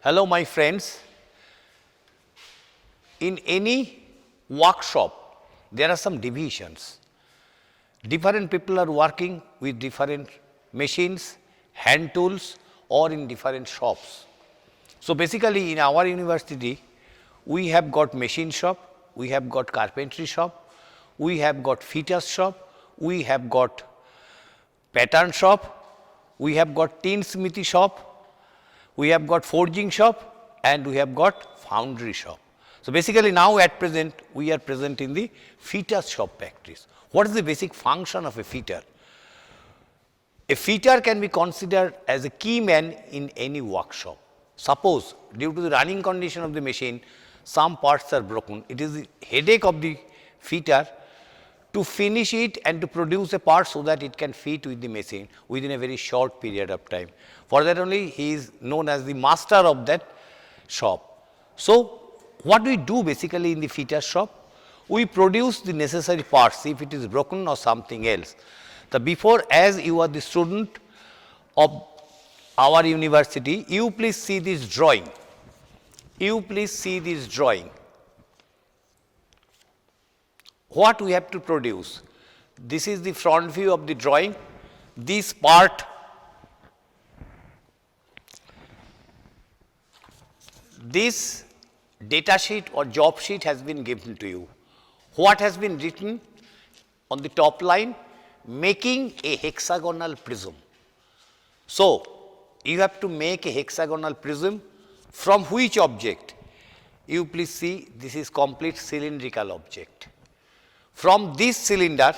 Hello my friends, in any workshop there are some divisions. Different people are working with different machines, hand tools or in different shops. So basically in our university we have got machine shop, we have got carpentry shop, we have got fitters shop, we have got pattern shop, we have got tinsmithy shop, we have got forging shop and we have got foundry shop. So basically now at present we are present in the fitter shop practice. What is the basic function of a fitter? A fitter can be considered as a key man in any workshop. Suppose due to the running condition of the machine some parts are broken, it is the headache of the fitter to finish it and to produce a part so that it can fit with the machine within a very short period of time. For that only he is known as the master of that shop. So what we do basically in the fitter shop? We produce the necessary parts if it is broken or something else. The before, as you are the student of our university, you please see this drawing. You please see this drawing. What we have to produce? This is the front view of the drawing. This part, this data sheet or job sheet has been given to you. What has been written on the top line? Making a hexagonal prism. So you have to make a hexagonal prism from which object? You please see, this is complete cylindrical object. From this cylinder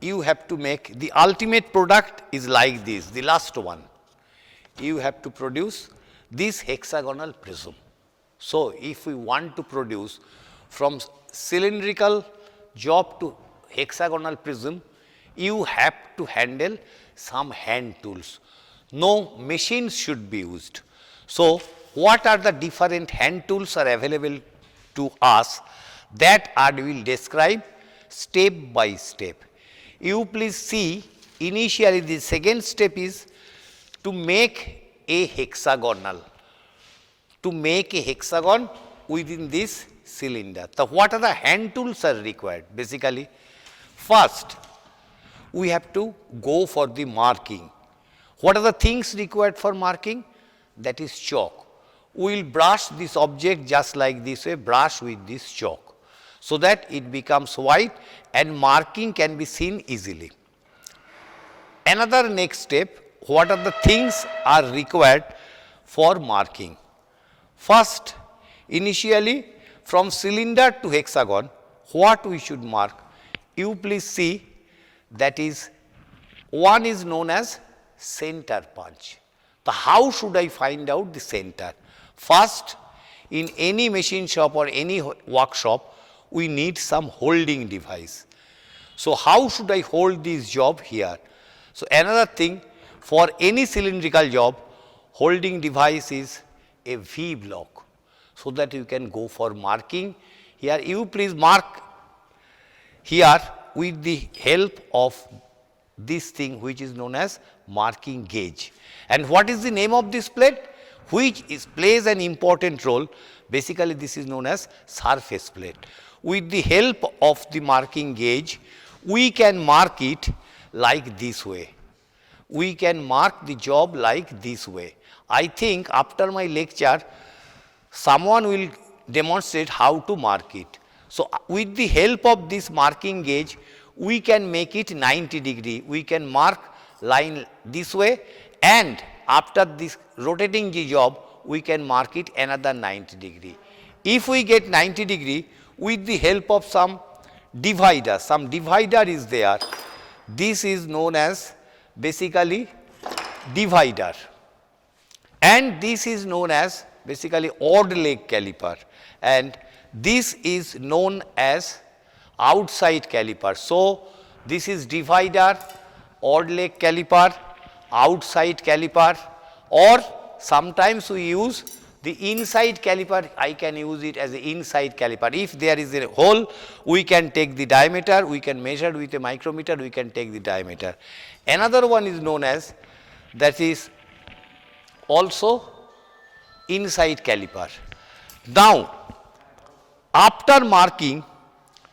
you have to make, the ultimate product is like this, the last one. You have to produce this hexagonal prism. So if we want to produce from cylindrical job to hexagonal prism, you have to handle some hand tools. No machines should be used. So what are the different hand tools are available to us, that I will describe step by step. You please see, initially the second step is to make a hexagonal. To make a hexagon within this cylinder. So what are the hand tools are required? Basically, first we have to go for the marking. What are the things required for marking? That is chalk. We will brush this object just like this way, brush with this chalk, so that it becomes white and marking can be seen easily. Another next step, what are the things are required for marking? First, initially from cylinder to hexagon, what we should mark? You please see, that is, one is known as center punch. So how should I find out the center? First, in any machine shop or any workshop, we need some holding device. So how should I hold this job here? So another thing, for any cylindrical job, holding device is a V block, so that you can go for marking. Here you please mark here with the help of this thing which is known as marking gauge. And what is the name of this plate? Which plays an important role. Basically this is known as surface plate. With the help of the marking gauge, we can mark it like this way. We can mark the job like this way. I think after my lecture, someone will demonstrate how to mark it. So with the help of this marking gauge, we can make it 90 degree. We can mark line this way, and after this rotating the job, we can mark it another 90 degree. If we get 90 degree, with the help of some divider is there. This is known as basically divider, and this is known as basically odd leg caliper, and this is known as outside caliper. So this is divider, odd leg caliper, outside caliper, or sometimes we use the inside caliper. I can use it as the inside caliper. If there is a hole, we can take the diameter, we can measure with a micrometer, we can take the diameter. Another one is known as, that is also inside caliper. Now, after marking,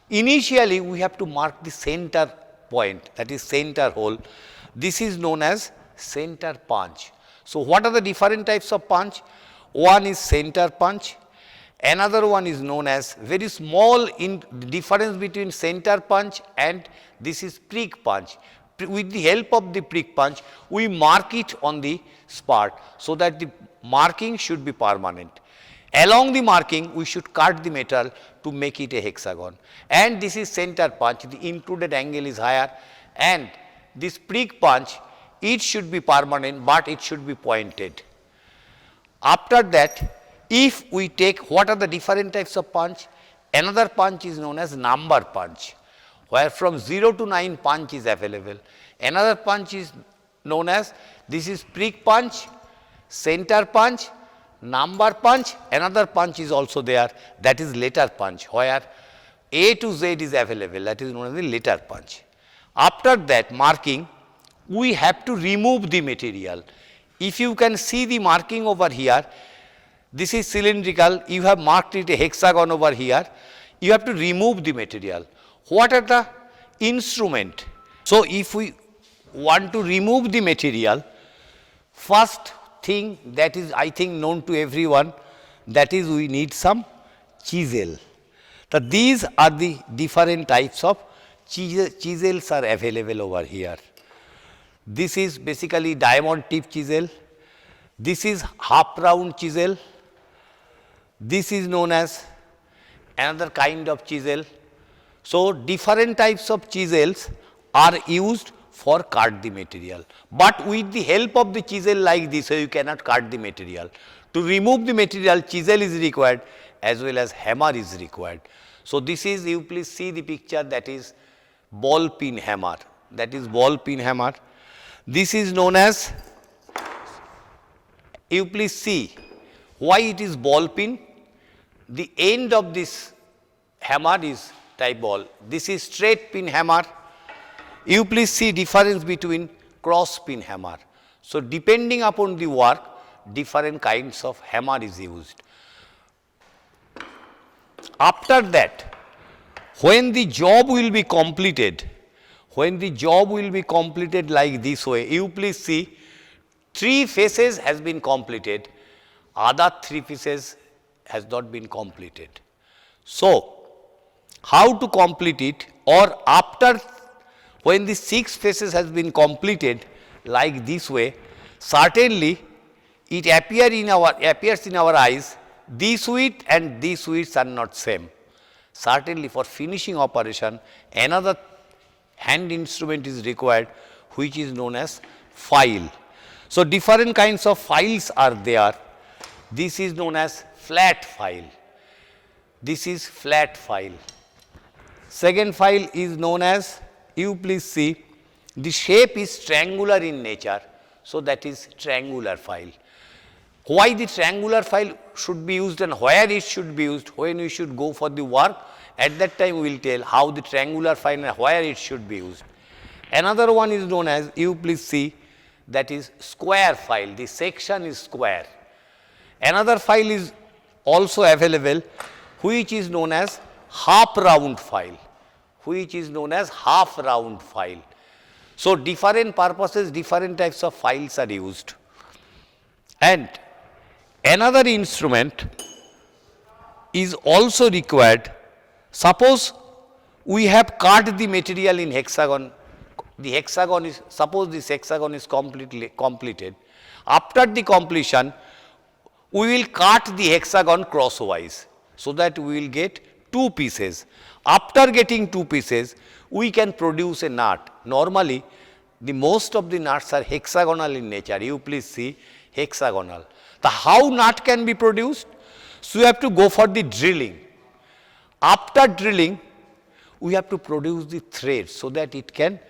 initially we have to mark the center point, that is center hole. This is known as center punch. So, what are the different types of punch? One is center punch, another one is known as very small in difference between center punch and this is prick punch. With the help of the prick punch, we mark it on the spot so that the marking should be permanent. Along the marking, we should cut the metal to make it a hexagon. And this is center punch, the included angle is higher, and this prick punch, it should be permanent, but it should be pointed. After that, if we take what are the different types of punch, another punch is known as number punch, where from 0 to 9 punch is available. Another punch is known as, this is prick punch, center punch, number punch, another punch is also there, that is letter punch, where A to Z is available, that is known as the letter punch. After that marking, we have to remove the material. If you can see the marking over here, this is cylindrical, you have marked it a hexagon over here, you have to remove the material. What are the instrument? So, if we want to remove the material, first thing that is I think known to everyone, that is we need some chisel. So, these are the different types of chisels are available over here. This is basically diamond tip chisel, this is half round chisel, this is known as another kind of chisel. So, different types of chisels are used for cut the material, but with the help of the chisel like this, so you cannot cut the material. To remove the material, chisel is required as well as hammer is required. So, this is, you please see the picture, that is ball peen hammer, that is ball peen hammer. This is known as, you please see why it is ball peen. The end of this hammer is type ball, this is straight pin hammer. You please see difference between cross pin hammer. So, depending upon the work, different kinds of hammer is used. After that, when the job will be completed, like this way, you please see 3 faces has been completed, other 3 pieces has not been completed. So, how to complete it, or after when the 6 faces has been completed like this way, certainly it appears in our eyes, this width and these widths are not same. Certainly for finishing operation, another hand instrument is required, which is known as file. So, different kinds of files are there. This is known as flat file. This is flat file. Second file is known as, you please see, the shape is triangular in nature. So, that is triangular file. Why the triangular file should be used and where it should be used, when we should go for the work, at that time we will tell how the triangular file and where it should be used. Another one is known as, you please see, that is square file, the section is square. Another file is also available, which is known as half round file, So, different purposes, different types of files are used. And another instrument is also required. Suppose we have cut the material in hexagon, the hexagon is, suppose this hexagon is completed. After the completion, we will cut the hexagon crosswise, so that we will get 2 pieces. After getting 2 pieces, we can produce a nut. Normally, the most of the nuts are hexagonal in nature. You please see hexagonal. The how nut can be produced? So, we have to go for the drilling. After drilling, we have to produce the thread so that it can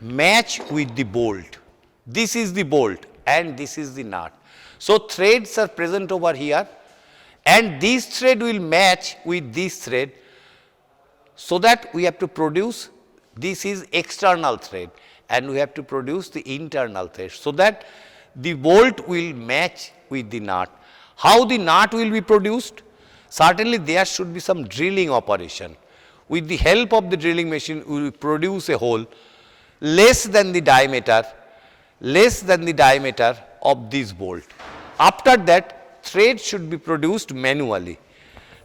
match with the bolt. This is the bolt and this is the nut. So, threads are present over here and this thread will match with this thread, so that we have to produce, this is external thread and we have to produce the internal thread, so that the bolt will match with the nut. How the nut will be produced? Certainly there should be some drilling operation. With the help of the drilling machine, we will produce a hole less than the diameter of this bolt. After that, thread should be produced manually.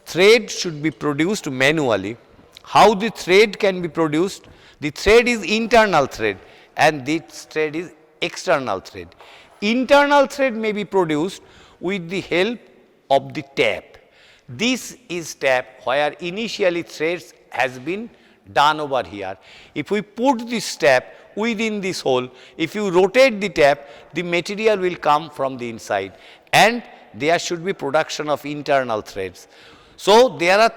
Thread should be produced manually. How the thread can be produced? The thread is internal thread and this thread is external thread. Internal thread may be produced with the help of the tap. This is tap where initially threads has been done over here. If we put this tap within this hole, if you rotate the tap, the material will come from the inside and there should be production of internal threads. So, there are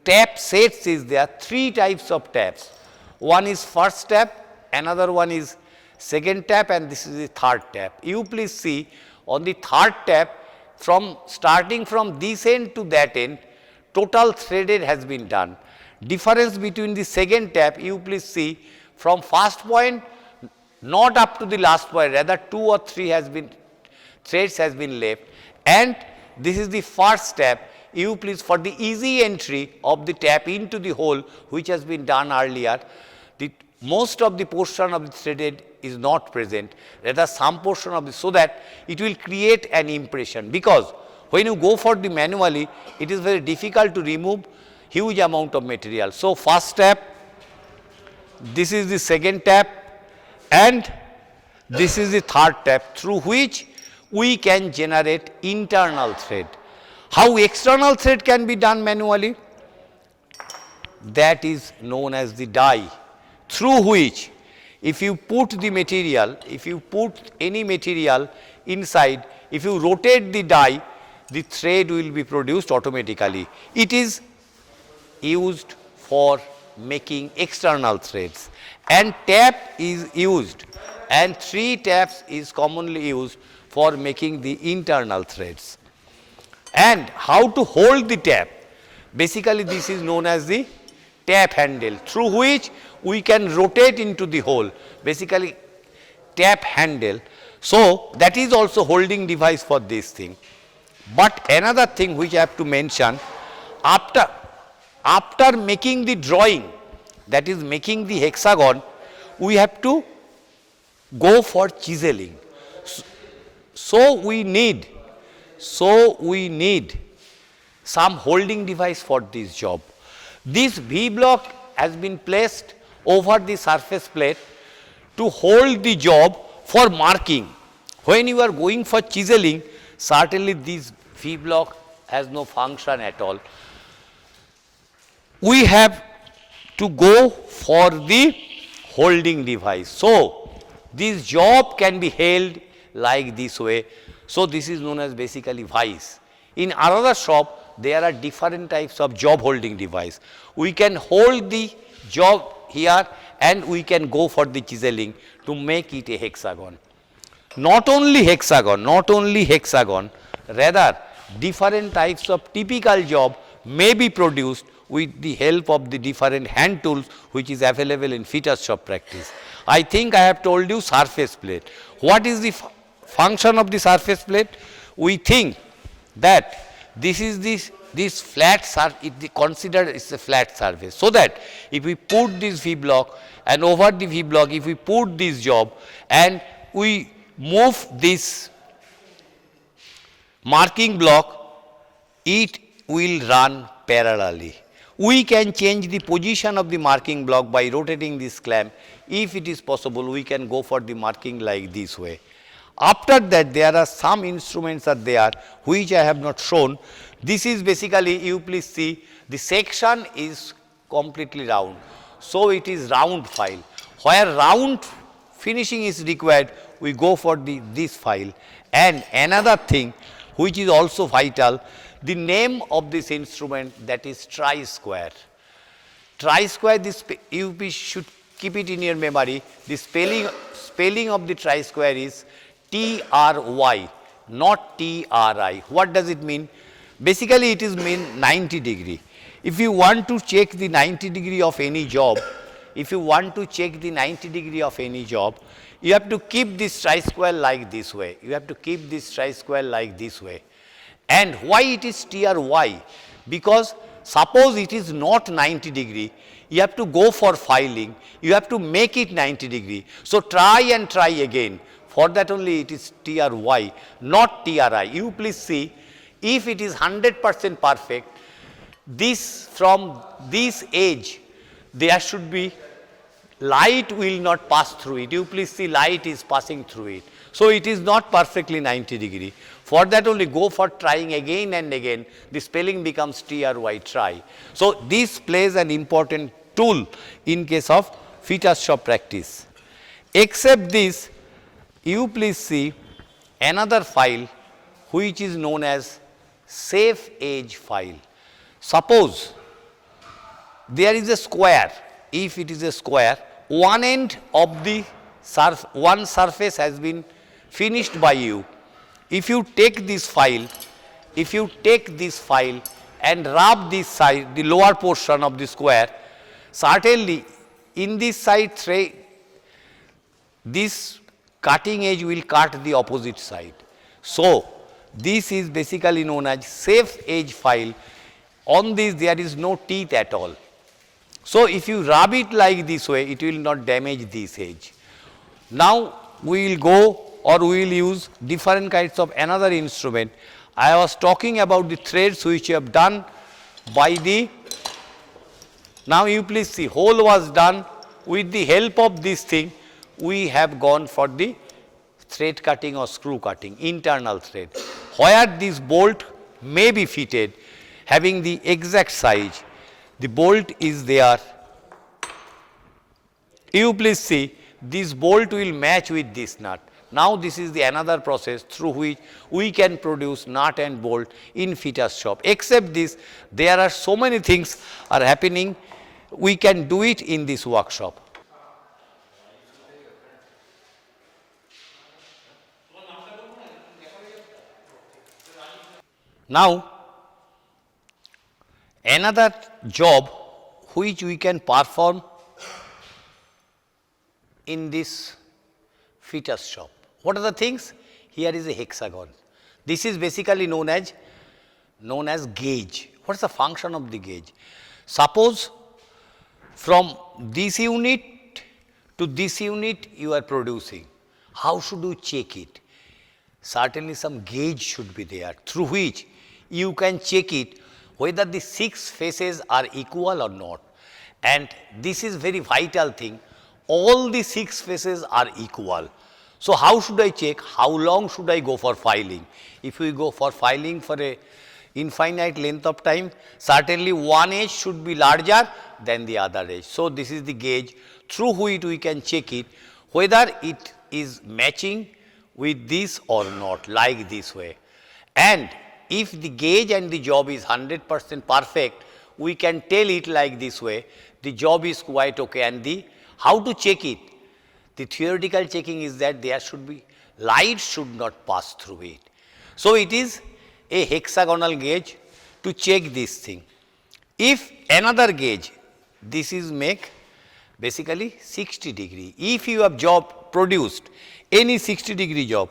tap sets is there, 3 types of taps. One is first tap, another one is second tap and this is the third tap. You please see on the third tap, from starting from this end to that end, total threaded has been done. Difference between the second tap, you please see from first point not up to the last point, rather 2 or 3 has been threads has been left, and this is the first tap. You please, for the easy entry of the tap into the hole which has been done earlier, most of the portion of the threaded is not present, rather some portion of the, so that it will create an impression, because when you go for the manually, it is very difficult to remove huge amount of material. So, first tap, this is the second tap and this is the third tap through which we can generate internal thread. How external thread can be done manually? That is known as the die, through which if you put the material, if you put any material inside, if you rotate the die, the thread will be produced automatically. It is used for making external threads, and tap is used, and 3 taps is commonly used for making the internal threads. And how to hold the tap? Basically, this is known as the tap handle, through which we can rotate into the hole, basically tap handle. So, that is also holding device for this thing. But another thing which I have to mention, after making the drawing, that is making the hexagon, we have to go for chiseling. So, we need some holding device for this job. This V block has been placed over the surface plate to hold the job for marking. When you are going for chiseling, certainly this V block has no function at all. We have to go for the holding device. So, this job can be held like this way. So, this is known as basically vice. In another shop, there are different types of job holding device. We can hold the job here and we can go for the chiseling to make it a hexagon. Not only hexagon, rather different types of typical job may be produced with the help of the different hand tools which is available in fitters shop practice. I think I have told you surface plate. What is the function of the surface plate? We think that this is this flat surface, considered it's a flat surface. So that if we put this V block and over the V block, if we put this job and we move this marking block, it will run parallelly. We can change the position of the marking block by rotating this clamp. If it is possible, we can go for the marking like this way. After that, there are some instruments are there which I have not shown. This is basically, you please see, the section is completely round. So, it is round file. Where round finishing is required, we go for this file. And another thing which is also vital, the name of this instrument, that is tri-square. Tri-square, this you should keep it in your memory. The spelling of the tri-square is T-R-Y, not T-R-I. What does it mean? Basically, it is mean 90 degree. If you want to check the 90 degree of any job, you have to keep this tri-square like this way. You have to keep this tri-square like this way. And why it is TRY? Because suppose it is not 90 degree, you have to go for filing, you have to make it 90 degree. So try and try again. For that only it is TRY, not TRI. You please see, if it is 100% perfect, this from this edge, there should be light will not pass through it. You please see, light is passing through it. So it is not perfectly 90 degree. For that only go for trying again and again, the spelling becomes TRY, try. So this plays an important tool in case of feature shop practice. Except this, you please see another file which is known as safe edge file. Suppose there is a square. If it is a square, one end of the one surface has been finished by you. If you take this file, and rub this side, the lower portion of the square, certainly in this side this cutting edge will cut the opposite side. So this is basically known as safe edge file. On this there is no teeth at all. So if you rub it like this way, it will not damage this edge. Now we will go, or we will use different kinds of another instrument. I was talking about the threads which you have done by the, now you please see, hole was done with the help of this thing. We have gone for the thread cutting or screw cutting, internal thread, where this bolt may be fitted having the exact size. The bolt is there. You please see, this bolt will match with this nut. Now this is the another process through which we can produce nut and bolt in fitters shop. Except this, there are so many things are happening, we can do it in this workshop. Now another job which we can perform in this fitters shop. What are the things? Here is a hexagon. This is basically known as gauge. What is the function of the gauge? Suppose from this unit to this unit you are producing. How should you check it? Certainly some gauge should be there through which you can check it whether the 6 faces are equal or not. And this is very vital thing. All the 6 faces are equal. So how should I check? How long should I go for filing? If we go for filing for a infinite length of time, certainly one edge should be larger than the other edge. So this is the gauge through which we can check it whether it is matching with this or not, like this way. And if the gauge and the job is 100% perfect, we can tell it like this way, the job is quite okay. And the how to check it? The theoretical checking is that there should be, light should not pass through it. So it is a hexagonal gauge to check this thing. If another gauge, this is make basically 60 degree. If you have job produced any 60 degree job,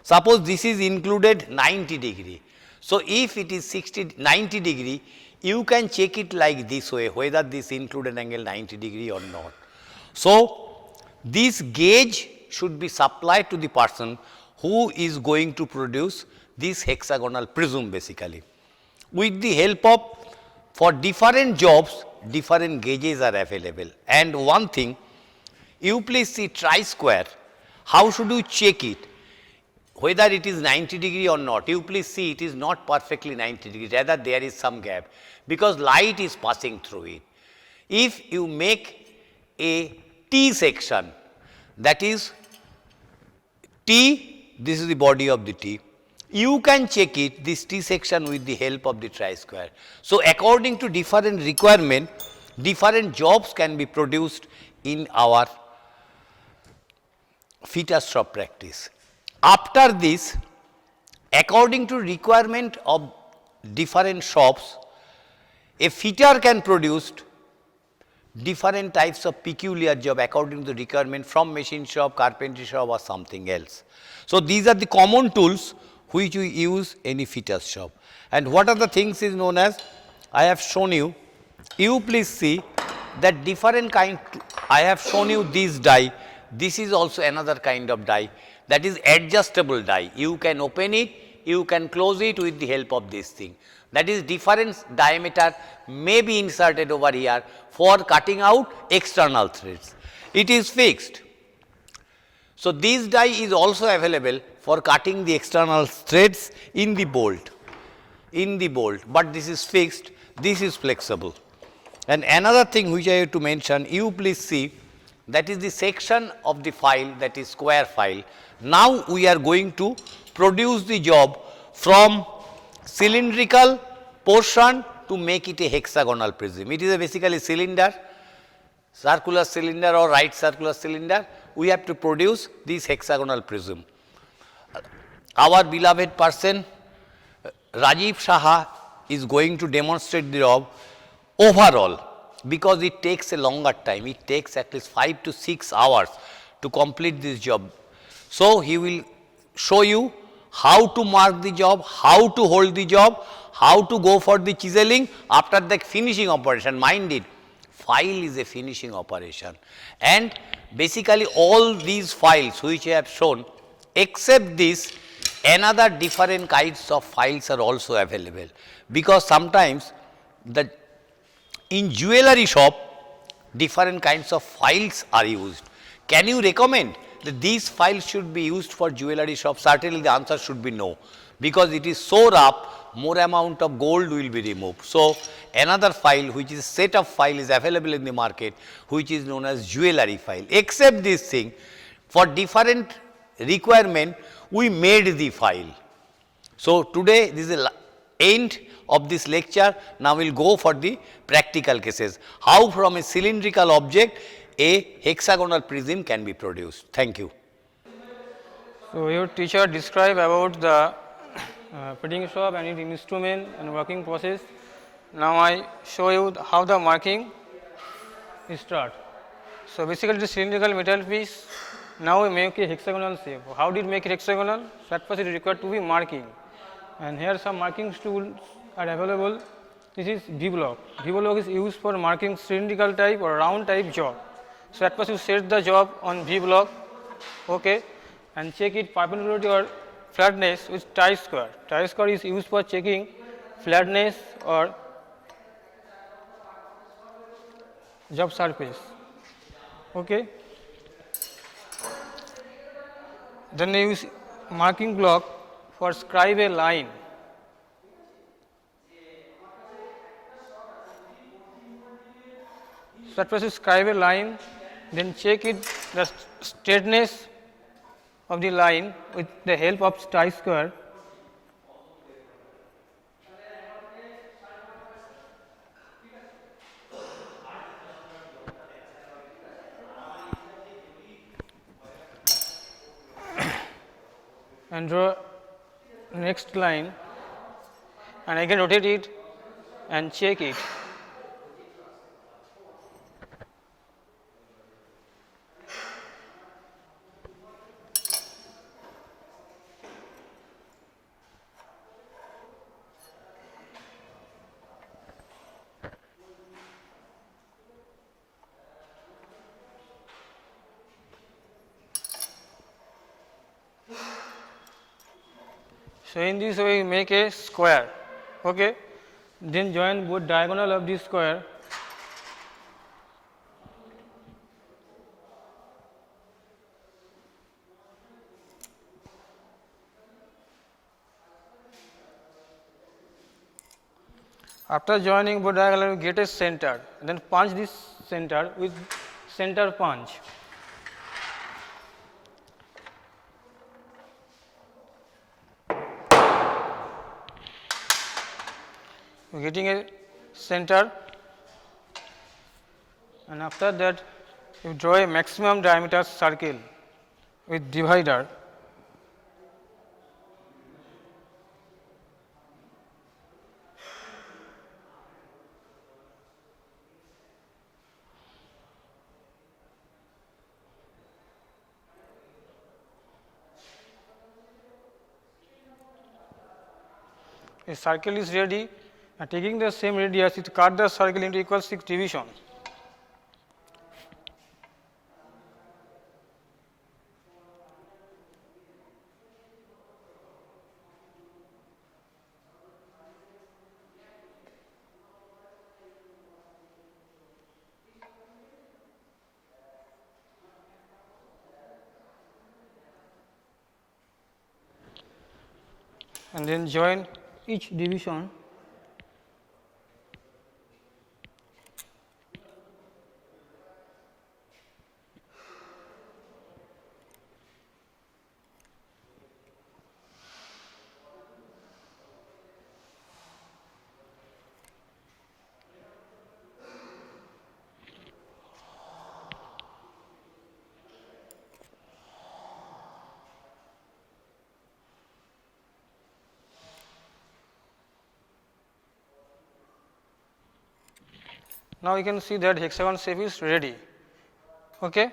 suppose this is included 90 degree. So if it is 90 degree, you can check it like this way, whether this included angle 90 degree or not. So this gauge should be supplied to the person who is going to produce this hexagonal prism basically. With the help of, for different jobs, different gauges are available. And one thing, you please see tri-square, how should you check it? Whether it is 90 degree or not, you please see it is not perfectly 90 degree, rather there is some gap because light is passing through it. If you make a T section, that is T, this is the body of the T, you can check it, this T section, with the help of the tri-square. So according to different requirement, different jobs can be produced in our fitters shop practice. After this, according to requirement of different shops, a fitter can produce different types of peculiar job according to the requirement from machine shop, carpentry shop or something else. So, these are the common tools which we use in a fitters shop. And what are the things is known as, I have shown you, you please see that different kind, I have shown you this die, this is also another kind of die, that is adjustable die. You can open it, you can close it with the help of this thing. That is different diameter may be inserted over here for cutting out external threads. It is fixed. So, this die is also available for cutting the external threads in the bolt, but this is fixed, this is flexible. And another thing which I have to mention, you please see, that is the section of the file, that is square file. Now, we are going to produce the job from cylindrical portion to make it a hexagonal prism. It is a basically cylinder, circular cylinder or right circular cylinder. We have to produce this hexagonal prism. Our beloved person Rajiv Saha is going to demonstrate the job overall, because it takes a longer time. It takes at least 5 to 6 hours to complete this job. So, he will show you how to mark the job, how to hold the job, how to go for the chiseling after the finishing operation. Mind it, file is a finishing operation, and basically all these files which I have shown, except this, another different kinds of files are also available, because sometimes the in jewelry shop different kinds of files are used. Can you recommend that these files should be used for jewelry shop? Certainly the answer should be no, because it is so rough, more amount of gold will be removed. So, another file which is set of file is available in the market, which is known as jewelry file. Except this thing, for different requirement we made the file. So, today this is the end of this lecture. Now, we will go for the practical cases, how from a cylindrical object a hexagonal prism can be produced. Thank you. So, your teacher described about the fitting shop and its instrument and working process. Now, I show you how the marking is start. So, basically the cylindrical metal piece, now we make a hexagonal shape. How did make it hexagonal? So, at first it is required to be marking, and here some marking tools are available. This is V block. V block is used for marking cylindrical type or round type job. So, at first you set the job on V block, okay, and check it perpendicularity or flatness with tie square. Tie square is used for checking flatness or job surface, okay. Then they use marking block for scribe a line. So, at first you scribe a line, then check it the straightness of the line with the help of tie square. And draw next line, and again rotate it and check it. So, in this way we make a square, okay. Then join both diagonal of this square. After joining both diagonal, we get a center, and then punch this center with center punch. Getting a center, and after that you draw a maximum diameter circle with divider. a circle is ready, and taking the same radius, it cut the circle into equal 6 division. And then join each division. Now you can see that hexagon shape is ready. Okay.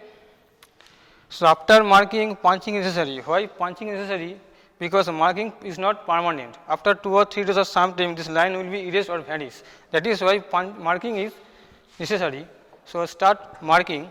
So after marking, punching is necessary. Why punching is necessary? Because marking is not permanent. After 2 or 3 days or sometime, this line will be erased or vanish. That is why marking is necessary. So start marking.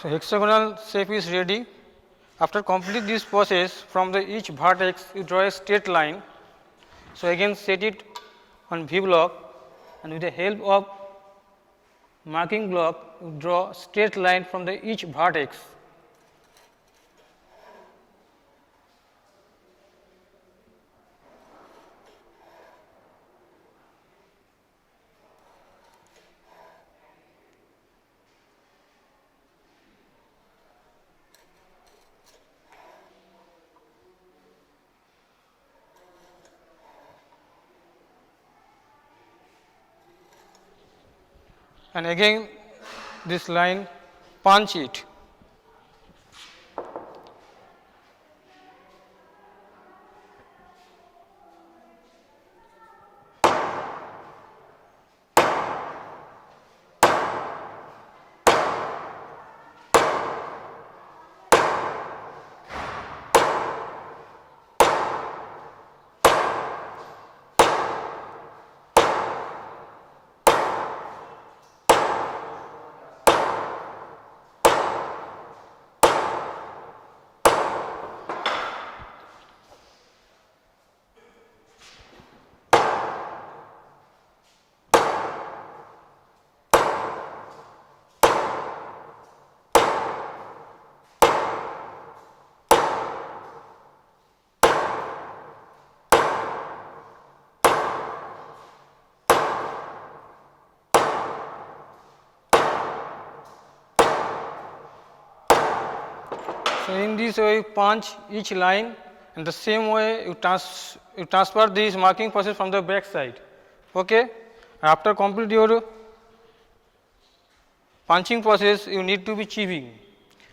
So hexagonal shape is ready. After complete this process, from the each vertex you draw a straight line. So again set it on V block, and with the help of marking block you draw straight line from the each vertex. And again this line, punch it. So in this way you punch each line, and the same way you transfer this marking process from the back side. Okay? After complete your punching process, you need to be chipping,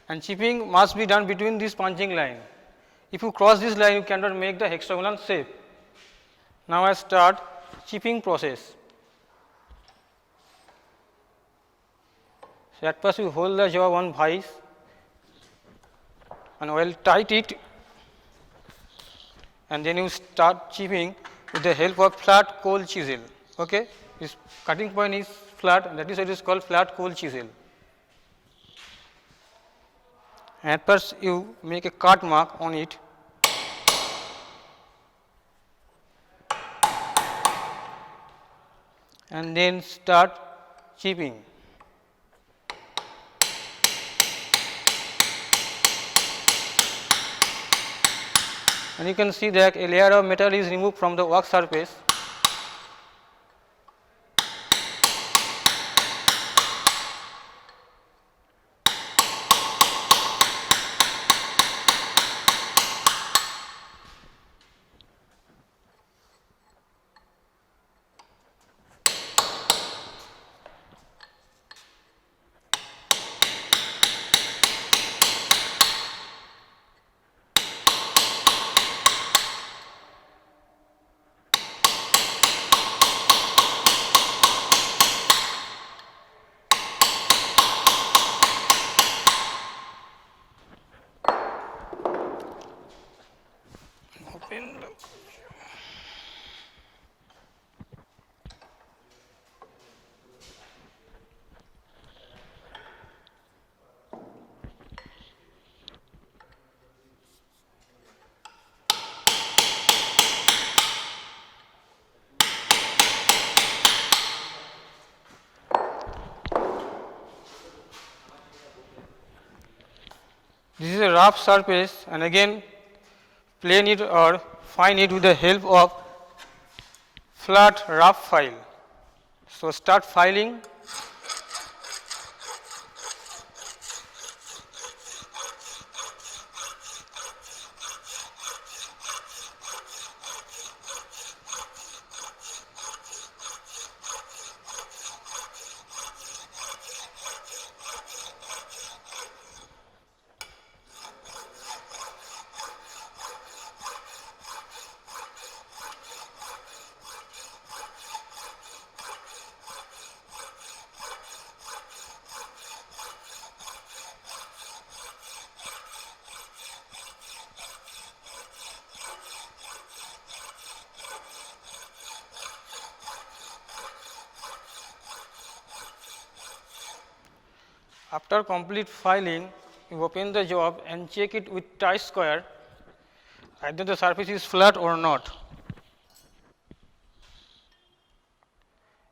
and chipping must be done between this punching line. If you cross this line, you cannot make the hexagonal shape. Now I start chipping process. So at first you hold the job on vice and well tight it, and then you start chipping with the help of flat coal chisel. Okay, this cutting point is flat, and that is why it is called flat coal chisel. And at first you make a cut mark on it, and then start chipping. And you can see that a layer of metal is removed from the work surface. Open the This is a rough surface, and again plane it or fine it with the help of flat rough file. So start filing. After complete filing, you open the job and check it with chi-square, either the surface is flat or not.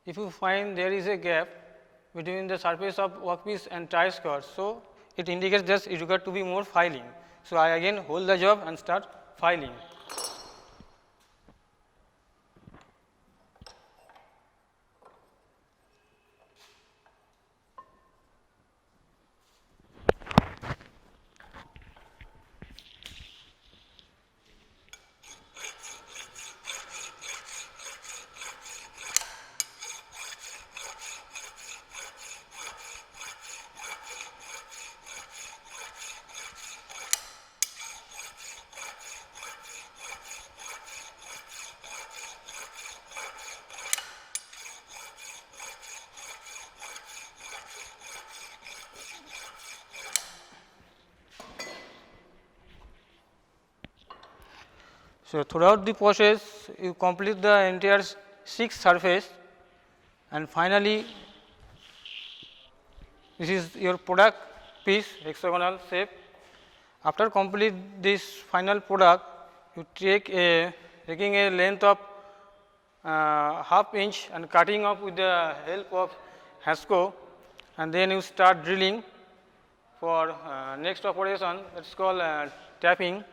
If you find there is a gap between the surface of workpiece and chi-square, so it indicates that it requires to be more filing. So I again hold the job and start filing. So throughout the process, you complete the entire 6 surface, and finally this is your product piece, hexagonal shape. After complete this final product, you taking a length of ½ inch and cutting up with the help of Hasco, and then you start drilling for next operation, that's called tapping.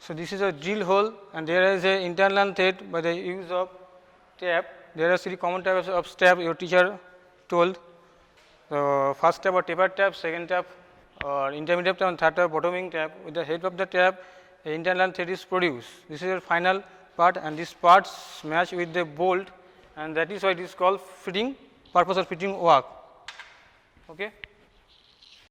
So this is a drill hole, and there is an internal thread by the use of tap. There are 3 common types of tap your teacher told. So first tab or taper tab, second tab or intermediate tab, and third tab bottoming tab. With the head of the tab, the internal thread is produced. This is your final part, and these parts match with the bolt, and that is why it is called fitting purpose or fitting work. Okay.